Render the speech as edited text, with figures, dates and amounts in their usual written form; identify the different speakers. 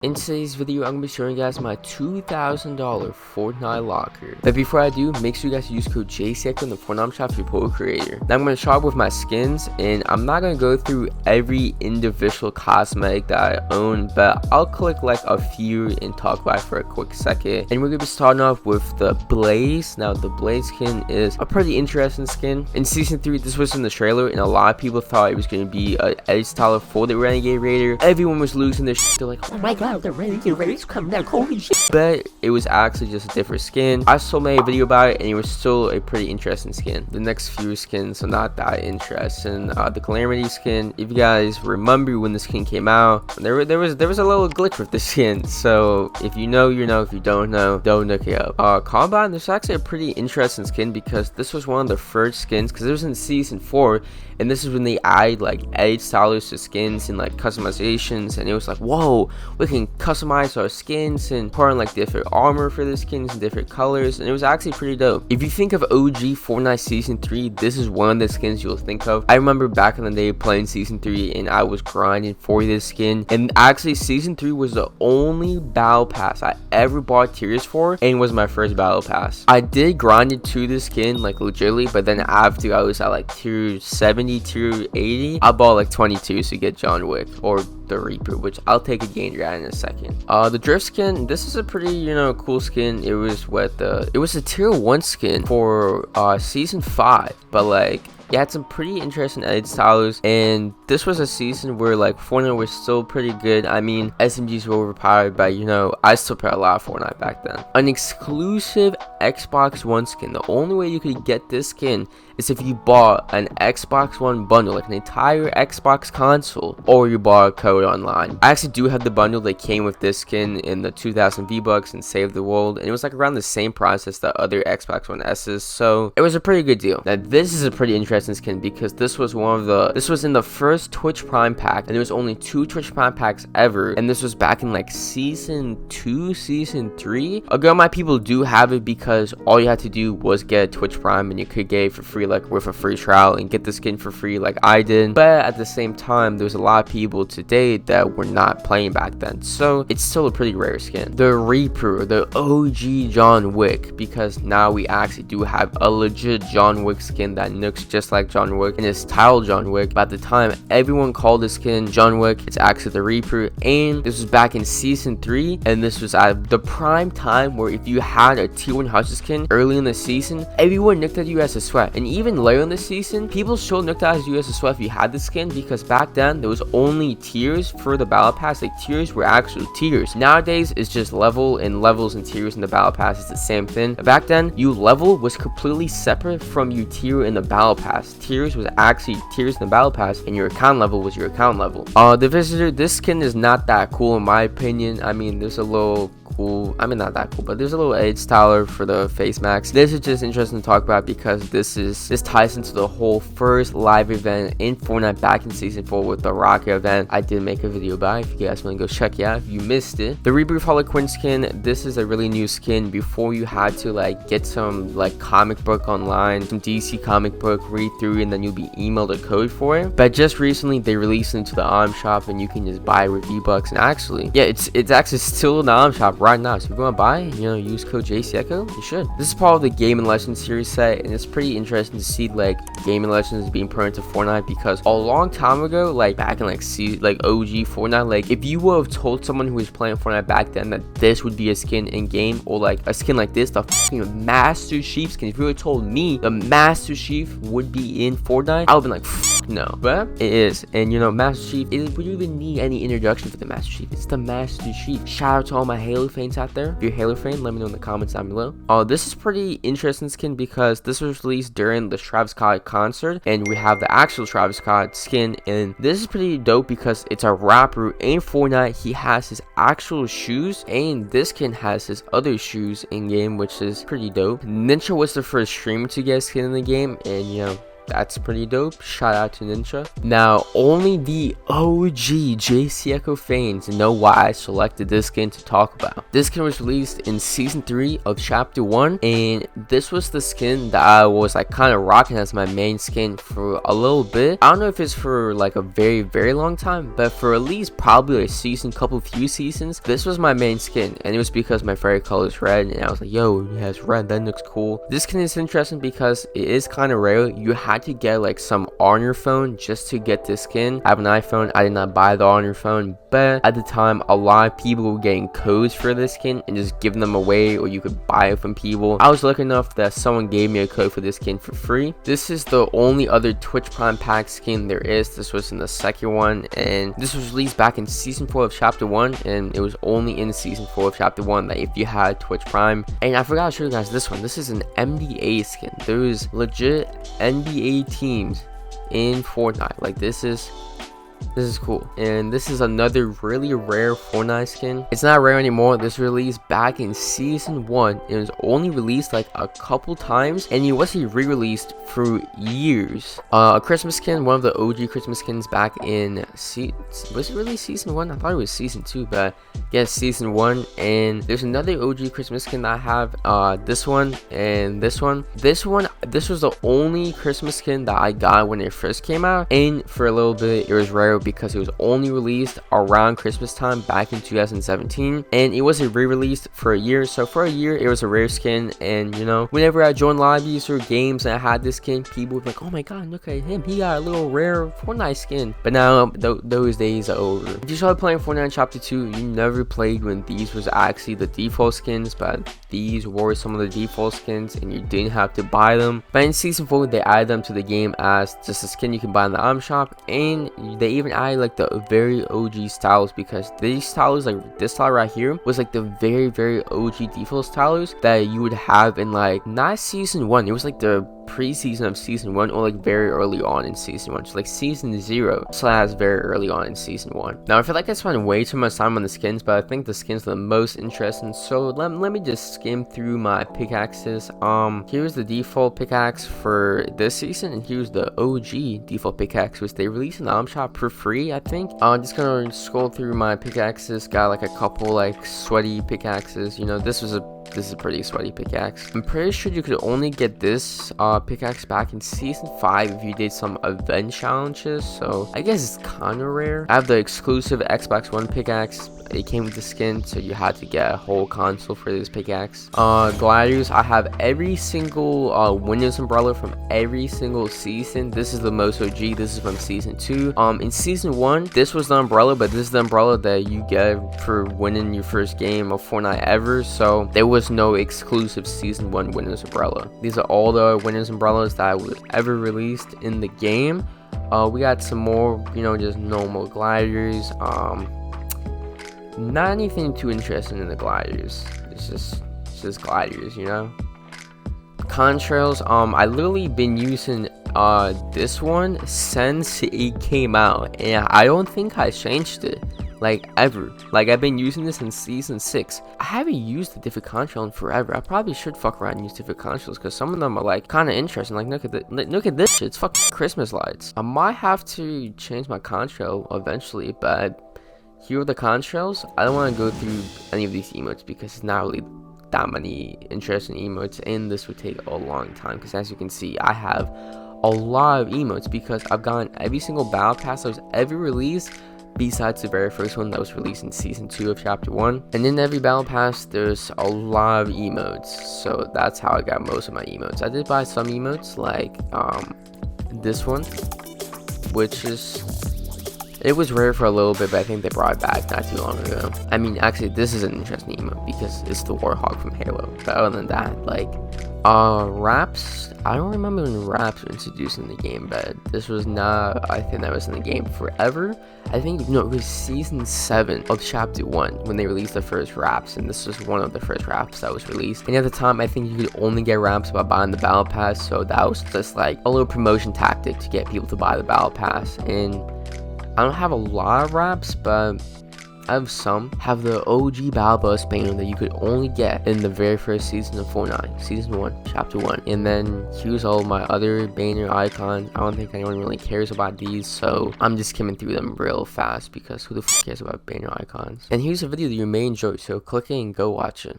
Speaker 1: In today's video, I'm going to be showing you guys my $2,000 Fortnite locker. But before I do, make sure you guys use code jcecho in the Fortnite shop for your pro creator. Now I'm going to shop with my skins, and I'm not going to go through every individual cosmetic that I own, but I'll click like a few and talk about it for a quick second. And we're going to be starting off with the Blaze. Now the Blaze skin is a pretty interesting skin. In season 3, this was in the trailer, and a lot of people thought it was going to be an edge styler for the Renegade Raider. Everyone was losing their shit. They're like, oh my god, the Renegade Raider's coming out, holy shit. But it was actually just a different skin. I still made a video about it, and it was still a pretty interesting skin. The next few skins are not that interesting. The Calamity skin, if you guys remember when the skin came out, there was a little glitch with the skin. So if you know, you know. If you don't know, don't look it up. Combine, this is actually a pretty interesting skin because this was one of the first skins, because it was in season 4, and this is when they added like edge stylers to skins and like customizations, and it was like, whoa, we can customize our skins and put on like different armor for the skins and different colors, and it was actually pretty dope. If you think of OG Fortnite season 3, this is one of the skins you'll think of. I remember back in the day playing season 3, and I was grinding for this skin, and actually season 3 was the only battle pass I ever bought tiers for, and was my first battle pass. I did grind it to the skin like legitimately, but then after I was at like tier 70, tier 80, I bought like 22 to get John Wick or the Reaper, which I'll take a gain at in a second. The drift skin, this is a pretty cool skin. It was it was a tier 1 skin for season 5, but like it had some pretty interesting edge stylers, and this was a season where like Fortnite was still pretty good. I mean, SMGs were overpowered, but I still played a lot of Fortnite back then. An exclusive Xbox One skin. The only way you could get this skin is if you bought an Xbox One bundle, like an entire Xbox console, or you bought a code online. I actually do have the bundle that came with this skin in the 2,000 V-Bucks and Save the World, and it was like around the same price as the other Xbox One S's, so it was a pretty good deal. Now this is a pretty interesting skin because this was in the first Twitch Prime pack, and there was only 2 Twitch Prime packs ever, and this was back in like season 2, season 3. A good amount of people do have it because all you had to do was get a Twitch Prime, and you could get it for free, like with a free trial, and get the skin for free like I did. But at the same time, there's a lot of people today that were not playing back then, so it's still a pretty rare skin. The Reaper, the OG John Wick, because now we actually do have a legit John Wick skin that looks just like John Wick and is styled John Wick. But at the time, everyone called this skin John Wick. It's actually the Reaper, and this was back in season 3, and this was at the prime time where if you had a tier 1 Hustle skin early in the season, everyone looked at you as a sweat. And even later in the season, people still looked at you as a sweat if you had the skin, because back then there was only tiers for the battle pass. Like tiers were actual tiers. Nowadays it's just level, and levels and tiers in the battle pass is the same thing. Back then, you level was completely separate from you tier in the battle pass. Tiers was actually tiers in the battle pass, and your account level was your account level. The Visitor, this skin is not that cool in my opinion. I mean, there's a little cool, I mean not that cool, but there's a little edge styler for the face mask. This is just interesting to talk about because this ties into the whole first live event in Fortnite back in season 4 with the Rocket event. I did make a video about it if you guys want to go check it out if you missed it. The Rebirth Harlequin skin, this is a really new skin. Before, you had to like get some like comic book online, some DC comic book, read through, and then you'll be emailed a code for it. But just recently they released it into the ARM shop, and you can just buy it with V-Bucks. And actually, yeah, it's actually still in the ARM shop right now, so if you want to buy, use code jcecho, you should. This is part of the Game & Legends series set, and it's pretty interesting to see like Game & Legends being put into Fortnite, because a long time ago, like back in like OG Fortnite, like if you would have told someone who was playing Fortnite back then that this would be a skin in game, or like a skin like this, the fucking Master Chief skin, if you would have told me the Master Chief would be in Fortnite, I would have been like, no. But it is, and Master Chief, we don't even need any introduction for the Master Chief. It's the Master Chief. Shout out to all my Halo fans out there. If you're a Halo fan, let me know in the comments down below. This is pretty interesting skin because this was released during the Travis Scott concert, and we have the actual Travis Scott skin, and this is pretty dope because it's a rapper in Fortnite. He has his actual shoes, and this skin has his other shoes in game, which is pretty dope. Ninja was the first streamer to get skin in the game, and that's pretty dope. Shout out to Ninja. Now, only the OG JCecho fans know why I selected this skin to talk about. This skin was released in season 3 of chapter 1, and this was the skin that I was like kind of rocking as my main skin for a little bit. I don't know if it's for like a very long time, but for at least probably a season, few seasons, this was my main skin, and it was because my favorite color is red, and I was like, yo, it has red, that looks cool. This skin is interesting because it is kind of rare. You had to get like some honor phone just to get this skin. I have an iPhone. I did not buy the honor phone, but at the time a lot of people were getting codes for this skin and just giving them away, or you could buy it from people. I was lucky enough that someone gave me a code for this skin for free. This is the only other Twitch Prime pack skin there is. This was in the second one, and this was released back in season 4 of chapter 1, and it was only in season 4 of chapter 1 that if you had Twitch Prime. And I forgot to show you guys this one. This is an NBA skin. There's legit NBA teams in Fortnite. Like, this is cool. And this is another really rare Fortnite skin. It's not rare anymore. This was released back in season 1. It was only released like a couple times, and it wasn't re-released for years. A Christmas skin, one of the OG Christmas skins back in was it really season 1? I thought it was season 2, but yes, season 1. And there's another OG Christmas skin that I have, this one and this one. This was the only Christmas skin that I got when it first came out, and for a little bit it was rare because it was only released around Christmas time back in 2017, and it wasn't re-released for a year. So for a year it was a rare skin, and you know, whenever I joined lobbies or games and I had this skin, people would be like, oh my god, look at him, he got a little rare Fortnite skin. But now those days are over. If you started playing Fortnite chapter 2, you never played when these was actually the default skins, but these were some of the default skins and you didn't have to buy them. But in season 4 they added them to the game as just a skin you can buy in the item shop, and they even added like the very OG styles, because these styles, like this style right here, was like the very OG default styles that you would have in like not season 1, it was like the pre-season of season 1, or like very early on in season 1, so like season 0 / very early on in season 1. Now I feel like I spent way too much time on the skins, but I think the skins are the most interesting, so let me just skim through my pickaxes. Here's the default pickaxe for this season, and here's the OG default pickaxe, which they released in the item shop for free, I think. I'm just gonna scroll through my pickaxes. Got like a couple like sweaty pickaxes. You know, this is a pretty sweaty pickaxe. I'm pretty sure you could only get this pickaxe back in season 5 if you did some event challenges, so I guess it's kind of rare. I have the exclusive Xbox One pickaxe. It came with the skin, so you had to get a whole console for this pickaxe. Gliders, I have every single Windows umbrella from every single season. This is the most OG. This is from season 2. In season 1, this was the umbrella, but this is the umbrella that you get for winning your first game of Fortnite ever, so there was no exclusive season 1 Windows umbrella. These are all the Windows umbrellas that was ever released in the game. We got some more, you know, just normal gliders. Not anything too interesting in the gliders. It's just gliders, you know. Contrails, I literally been using this one since it came out, and I don't think I changed it like ever. Like, I've been using this in season 6. I haven't used a different contrail in forever. I probably should fuck around and use different contrails, because some of them are like kind of interesting. Like, look at this shit. It's fucking Christmas lights. I might have to change my contrail eventually, but here are the contrails. I don't want to go through any of these emotes because it's not really that many interesting emotes, and this would take a long time, because as you can see, I have a lot of emotes because I've gotten every single battle pass that was ever released besides the very first one that was released in season 2 of chapter 1. And in every battle pass there's a lot of emotes, so that's how I got most of my emotes. I did buy some emotes like this one, which is, it was rare for a little bit, but I think they brought it back not too long ago. I mean, actually, this is an interesting emote because it's the Warhawk from Halo. But other than that, like, raps, I don't remember when raps were introduced in the game, but this was not, I think that was in the game forever. I think, no, it was season 7 of chapter 1 when they released the first raps, and this was one of the first raps that was released. And at the time, I think you could only get raps by buying the battle pass, so that was just like a little promotion tactic to get people to buy the battle pass. And I don't have a lot of raps, but I have some have the OG Balbus banner that you could only get in the very first season of Fortnite, season 1, chapter 1. And then here's all my other banner icons. I don't think anyone really cares about these, so I'm just skimming through them real fast because who the f cares about banner icons? And here's a video that you may enjoy, so click it and go watch it.